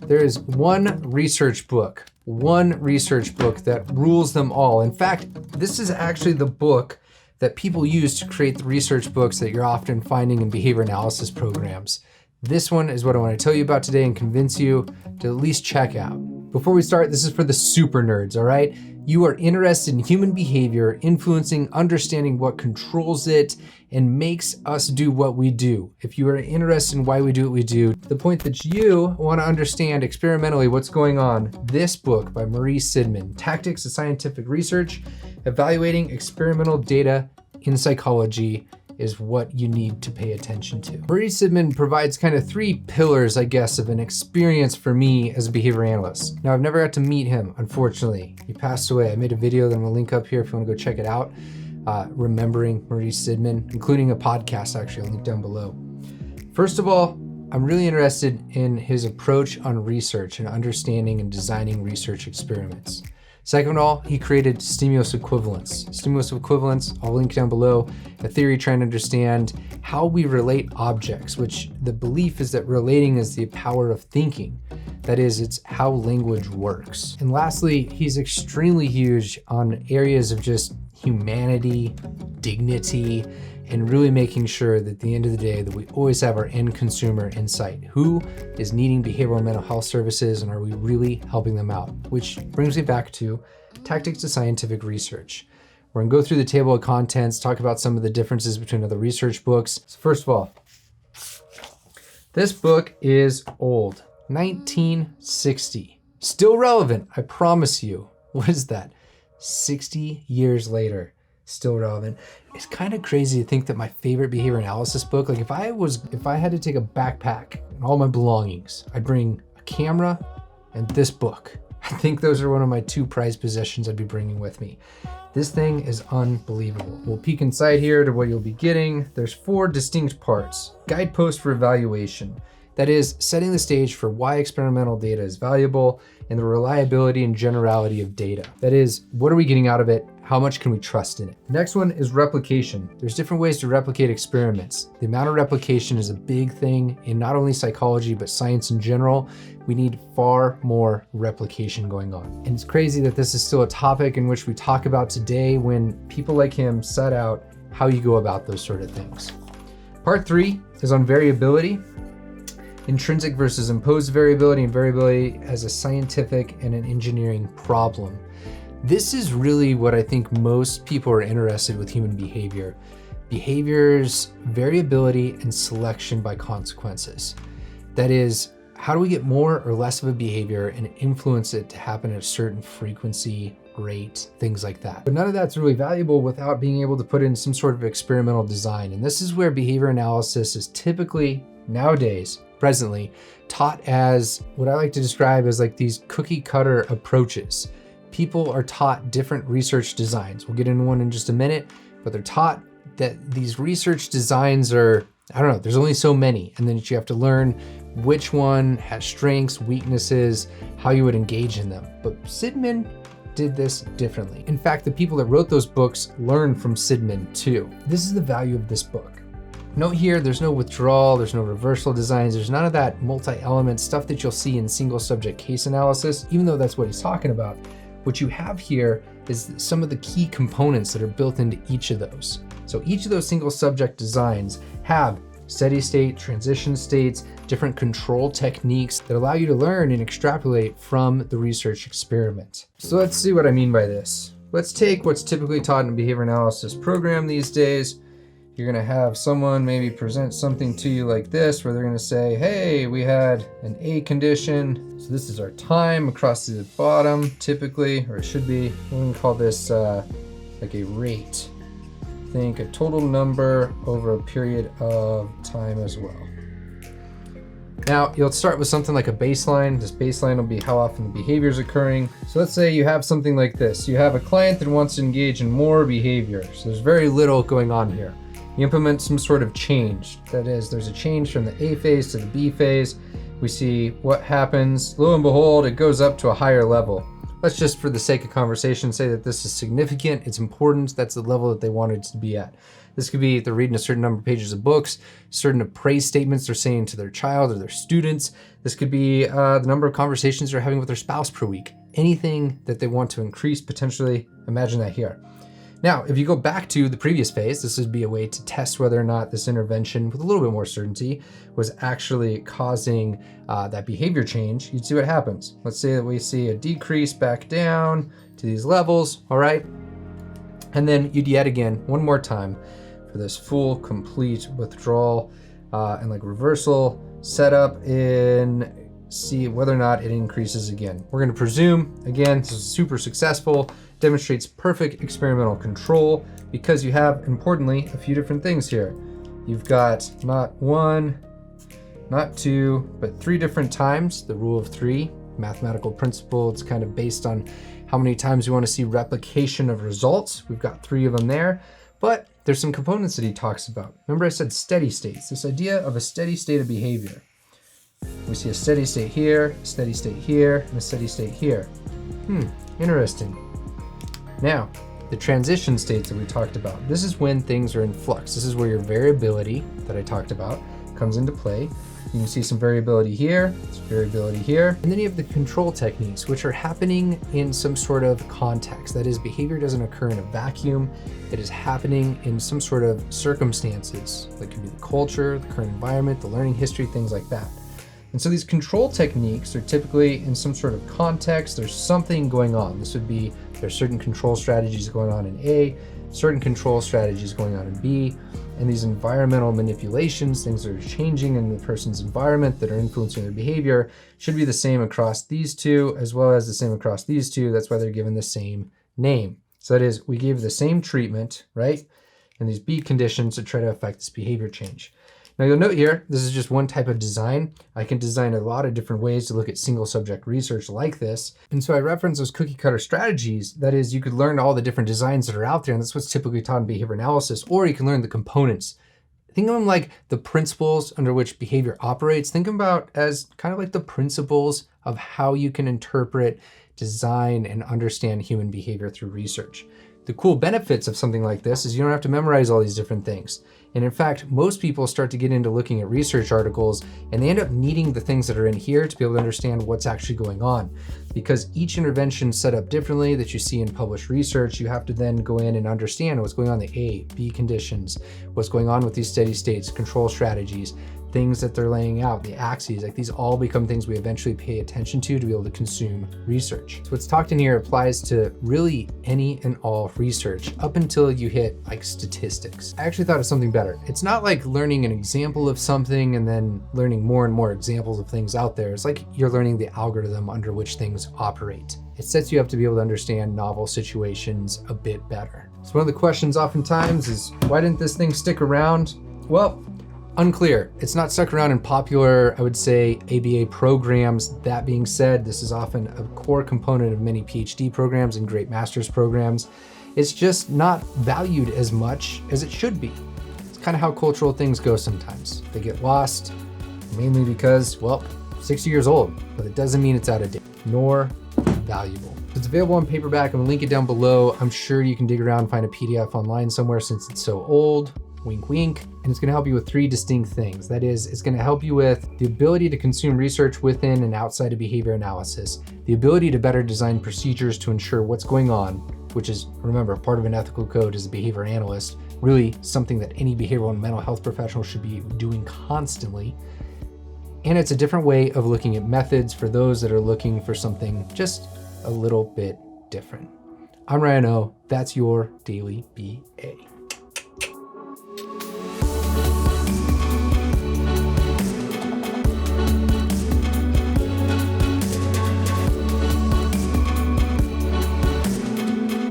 There is one research book that rules them all. In fact, this is actually the book that people use to create the research books that you're often finding in behavior analysis programs. This one is what I want to tell you about today and convince you to at least check out. Before we start, this is for the super nerds, all right? You are interested in human behavior, influencing, understanding what controls it, and makes us do what we do. If you are interested in why we do what we do, the point that you want to understand experimentally what's going on, this book by Marie Sidman, Tactics of Scientific Research, Evaluating Experimental Data in Psychology, is what you need to pay attention to. Marie Sidman provides kind of three pillars, I guess, of an experience for me as a behavior analyst. Now, I've never got to meet him, unfortunately. He passed away. I made a video that I'm gonna link up here if you wanna go check it out. Remembering Marie Sidman, including a podcast, actually, I'll link down below. First of all, I'm really interested in his approach on research and understanding and designing research experiments. Second of all, he created stimulus equivalence. Stimulus equivalence, I'll link down below, a theory trying to understand how we relate objects, which the belief is that relating is the power of thinking. That is, it's how language works. And lastly, he's extremely huge on areas of just humanity, dignity, and really making sure that at the end of the day that we always have our end consumer in sight. Who is needing behavioral and mental health services, and are we really helping them out? Which brings me back to Tactics of Scientific Research. We're gonna go through the table of contents, talk about some of the differences between other research books. So first of all, this book is old, 1960. Still relevant, I promise you. What is that? 60 years later. Still relevant. It's kind of crazy to think that my favorite behavior analysis book, like if I had to take a backpack and all my belongings, I'd bring a camera and this book. I think those are one of my two prized possessions I'd be bringing with me. This thing is unbelievable. We'll peek inside here to what you'll be getting. There's 4 distinct parts. Guidepost for evaluation. That is, setting the stage for why experimental data is valuable and the reliability and generality of data. That is, what are we getting out of it? How much can we trust in it? Next one is replication. There's different ways to replicate experiments. The amount of replication is a big thing in not only psychology, but science in general. We need far more replication going on. And it's crazy that this is still a topic in which we talk about today when people like him set out how you go about those sort of things. Part 3 is on variability. Intrinsic versus imposed variability, and variability as a scientific and an engineering problem. This is really what I think most people are interested with human behavior. Behavior's variability and selection by consequences. That is, how do we get more or less of a behavior and influence it to happen at a certain frequency, rate, things like that. But none of that's really valuable without being able to put in some sort of experimental design. And this is where behavior analysis is typically, nowadays, presently, taught as what I like to describe as like these cookie cutter approaches. People are taught different research designs. We'll get into one in just a minute, but they're taught that these research designs are, I don't know, there's only so many, and then you have to learn which one has strengths, weaknesses, how you would engage in them. But Sidman did this differently. In fact, the people that wrote those books learned from Sidman too. This is the value of this book. Note here, there's no withdrawal, there's no reversal designs, there's none of that multi-element stuff that you'll see in single subject case analysis, even though that's what he's talking about. What you have here is some of the key components that are built into each of those. So each of those single subject designs have steady state, transition states, different control techniques that allow you to learn and extrapolate from the research experiment. So let's see what I mean by this. Let's take what's typically taught in a behavior analysis program these days. You're gonna have someone maybe present something to you like this, where they're gonna say, hey, we had an A condition. So this is our time across the bottom, typically, or it should be. We're gonna call this like a rate. Think a total number over a period of time as well. Now, you'll start with something like a baseline. This baseline will be how often the behavior is occurring. So let's say you have something like this. You have a client that wants to engage in more behavior. So there's very little going on here. You implement some sort of change. That is, there's a change from the A phase to the B phase. We see what happens. Lo and behold, it goes up to a higher level. Let's just, for the sake of conversation, say that this is significant, it's important, that's the level that they wanted to be at. This could be they're reading a certain number of pages of books, certain praise statements they're saying to their child or their students. This could be the number of conversations they're having with their spouse per week. Anything that they want to increase potentially, imagine that here. Now, if you go back to the previous phase, this would be a way to test whether or not this intervention with a little bit more certainty was actually causing that behavior change. You'd see what happens. Let's say that we see a decrease back down to these levels, all right? And then you'd yet again, one more time for this full, complete withdrawal and like reversal setup and see whether or not it increases again. We're gonna presume, again, this is super successful, demonstrates perfect experimental control because you have, importantly, a few different things here. You've got not one, not two, but 3 different times, the rule of 3, mathematical principle. It's kind of based on how many times you want to see replication of results. We've got 3 of them there, but there's some components that he talks about. Remember I said steady states, this idea of a steady state of behavior. We see a steady state here, a steady state here, and a steady state here. Interesting. Now, the transition states that we talked about. This is when things are in flux. This is where your variability that I talked about comes into play. You can see some variability here, some variability here. And then you have the control techniques, which are happening in some sort of context. That is, behavior doesn't occur in a vacuum. It is happening in some sort of circumstances. That could be the culture, the current environment, the learning history, things like that. And so these control techniques are typically in some sort of context. There's something going on. This would be, there's certain control strategies going on in A, certain control strategies going on in B, and these environmental manipulations, things that are changing in the person's environment that are influencing their behavior, should be the same across these 2 as well as the same across these 2. That's why they're given the same name. So that is, we gave the same treatment, right? And these B conditions to try to affect this behavior change. Now you'll note here, this is just one type of design. I can design a lot of different ways to look at single subject research like this. And so I reference those cookie cutter strategies. That is, you could learn all the different designs that are out there, and that's what's typically taught in behavior analysis, or you can learn the components. Think of them like the principles under which behavior operates. Think about as kind of like the principles of how you can interpret, design, and understand human behavior through research. The cool benefits of something like this is you don't have to memorize all these different things. And in fact, most people start to get into looking at research articles and they end up needing the things that are in here to be able to understand what's actually going on. Because each intervention set up differently that you see in published research, you have to then go in and understand what's going on in the A, B conditions, what's going on with these steady states, control strategies, things that they're laying out, the axes, like these all become things we eventually pay attention to be able to consume research. So what's talked in here applies to really any and all research up until you hit like statistics. I actually thought of something better. It's not like learning an example of something and then learning more and more examples of things out there. It's like you're learning the algorithm under which things operate. It sets you up to be able to understand novel situations a bit better. So one of the questions oftentimes is, why didn't this thing stick around? Well, unclear. It's not stuck around in popular, I would say, ABA programs. That being said, this is often a core component of many PhD programs and great master's programs. It's just not valued as much as it should be. It's kind of how cultural things go sometimes. They get lost, mainly because, well, 60 years old, but it doesn't mean it's out of date, nor valuable. It's available on paperback. I'm gonna link it down below. I'm sure you can dig around and find a PDF online somewhere since it's so old. Wink, wink. And it's going to help you with 3 distinct things. That is, it's going to help you with the ability to consume research within and outside of behavior analysis, the ability to better design procedures to ensure what's going on, which is, remember, part of an ethical code as a behavior analyst, really something that any behavioral and mental health professional should be doing constantly. And it's a different way of looking at methods for those that are looking for something just a little bit different. I'm Ryan O. That's your Daily BA.